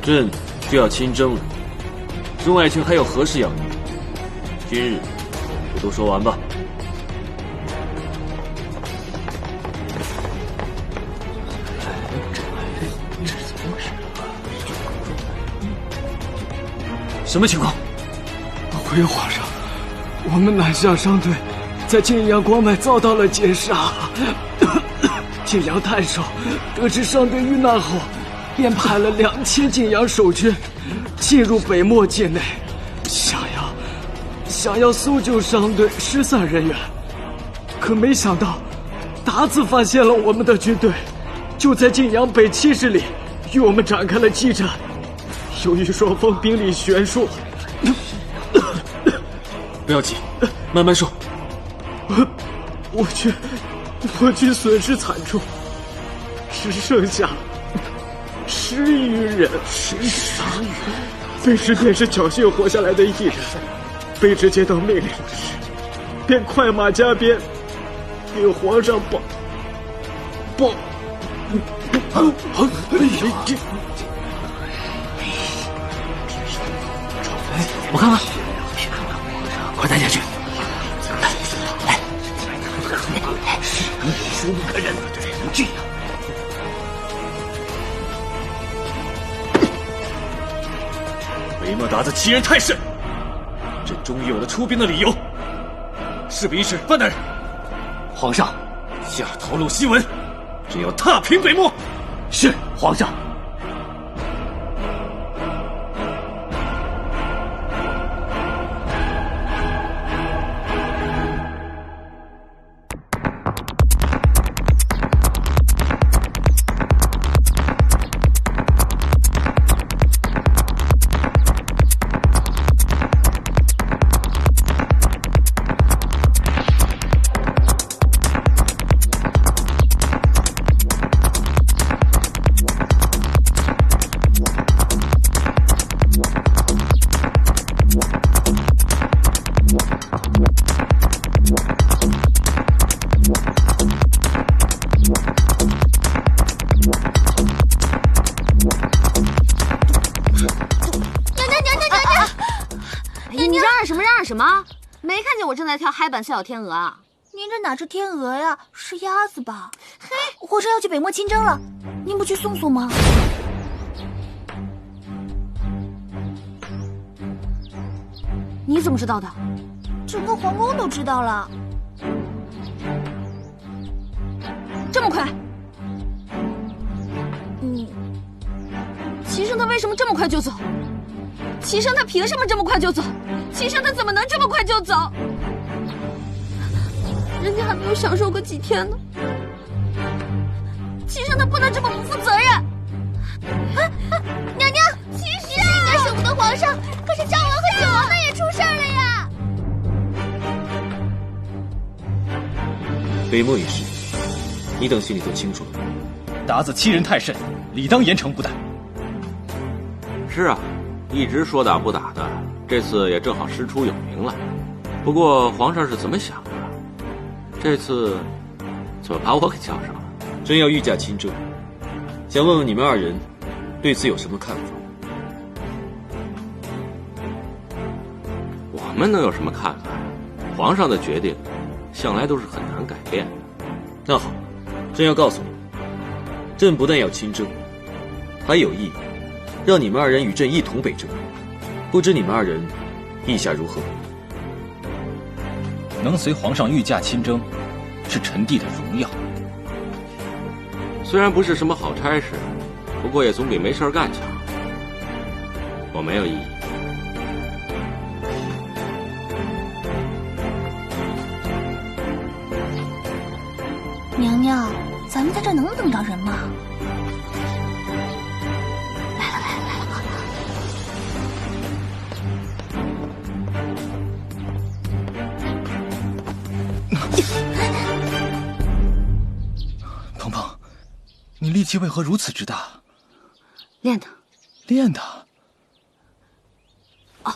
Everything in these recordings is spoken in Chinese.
朕就要亲征了，中爱卿还有何事要议？今日就都说完吧。这是怎么回事？什么情况？回皇上，我们南向商队在晋阳关外遭到了劫杀。晋阳太守得知商队遇难后，便派了2000晋阳守军进入北漠境内，想要搜救商队失散人员。可没想到，鞑子发现了我们的军队，就在晋阳北70里与我们展开了激战。由于双方兵力悬殊，不要急，慢慢说。我军损失惨重，只剩下10余人。卑职便是侥幸活下来的一人。卑职接到命令时，便快马加鞭给皇上报。我看看，快带下去。孰不可忍？这样，北漠鞑子欺人太甚，朕终于有了出兵的理由。事不宜迟，范大人，皇上，下陶录檄文，朕要踏平北漠。是皇上。什么？没看见我正在跳嗨板四小天鹅啊？您这哪是天鹅呀，是鸭子吧？嘿，皇上要去北漠亲征了，您不去送送吗？你怎么知道的？整个皇宫都知道了。这么快？齐胜他为什么这么快就走？齐胜他凭什么这么快就走？齐胜他怎么能这么快就走？人家还没有享受个几天呢。齐胜他不能这么不负责任。娘娘，齐胜，你应该舍不得皇上，可是赵王和九王那也出事儿了呀。北漠一事，你等心里都清楚了。鞑子欺人太甚，理当严惩不贷。是啊，一直说打不打的，这次也正好师出有名了。不过皇上是怎么想的？这次怎么把我给叫上了？朕要御驾亲征，想问问你们二人对此有什么看法？我们能有什么看法？皇上的决定向来都是很难改变的。那好，朕要告诉你们，朕不但要亲征，还有意让你们二人与朕一同北征。不知你们二人意下如何？能随皇上御驾亲征，是臣弟的荣耀。虽然不是什么好差事，不过也总比没事干强。我没有异议。娘娘，咱们在这能等着人吗？来了，好了。鹏鹏，你力气为何如此之大？练的。练的？哦。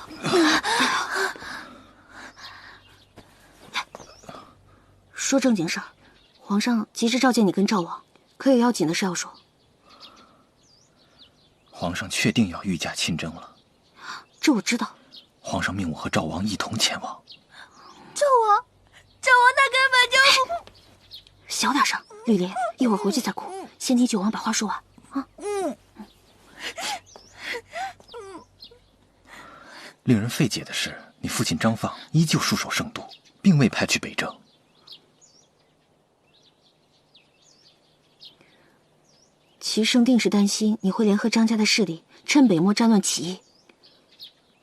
说正经事儿，皇上急着召见你跟赵王，可有要紧的事要说。皇上确定要御驾亲征了。这我知道。皇上命我和赵王一同前往。赵王他根本就……小点声，绿莲，一会儿回去再哭，先听九王把话说完啊。令人费解的是，你父亲张放依旧戍守圣都，并未派去北征。齐胜定是担心你会联合张家的势力，趁北漠战乱起义，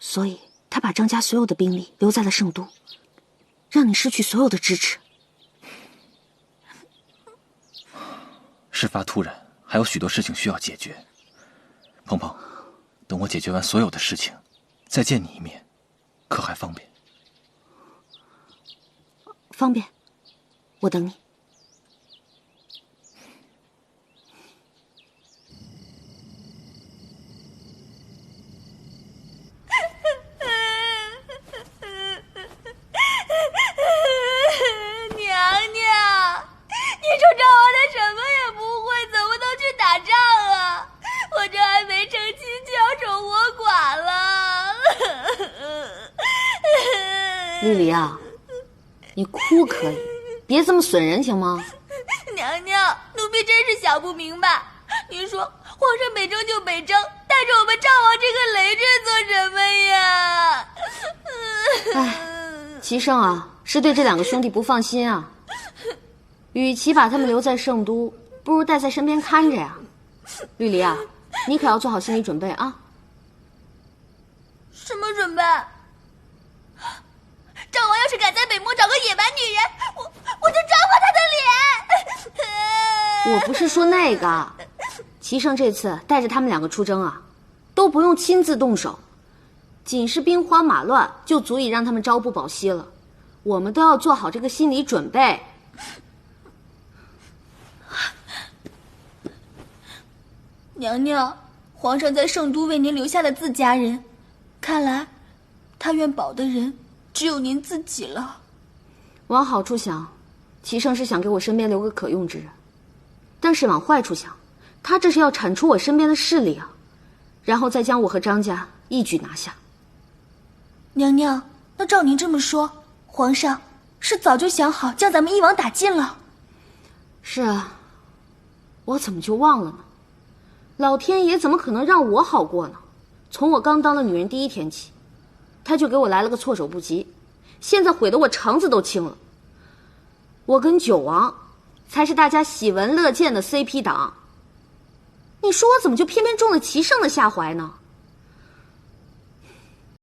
所以他把张家所有的兵力留在了圣都，让你失去所有的支持。事发突然，还有许多事情需要解决。鹏鹏，等我解决完所有的事情，再见你一面，可还方便？方便，我等你。绿梨啊，你哭可以，别这么损人行吗？娘娘，奴婢真是想不明白，您说皇上北征就北征，带着我们赵王这个累赘做什么呀？哎，齐胜啊，是对这两个兄弟不放心啊。与其把他们留在圣都，不如带在身边看着呀。绿梨啊，你可要做好心理准备啊。什么准备？赵王要是敢在北漠找个野蛮女人，我就抓破他的脸。我不是说那个，齐胜这次带着他们两个出征啊，都不用亲自动手，仅是兵荒马乱就足以让他们朝不保夕了。我们都要做好这个心理准备。娘娘，皇上在圣都为您留下了自家人，看来他愿保的人只有您自己了。往好处想，齐胜是想给我身边留个可用之人，但是往坏处想，他这是要铲除我身边的势力啊，然后再将我和张家一举拿下。娘娘，那照您这么说，皇上是早就想好将咱们一网打尽了？是啊，我怎么就忘了呢？老天爷怎么可能让我好过呢？从我刚当了女人第一天起，他就给我来了个措手不及，现在毁得我肠子都青了。我跟九王才是大家喜闻乐见的 CP 党，你说我怎么就偏偏中了齐胜的下怀呢？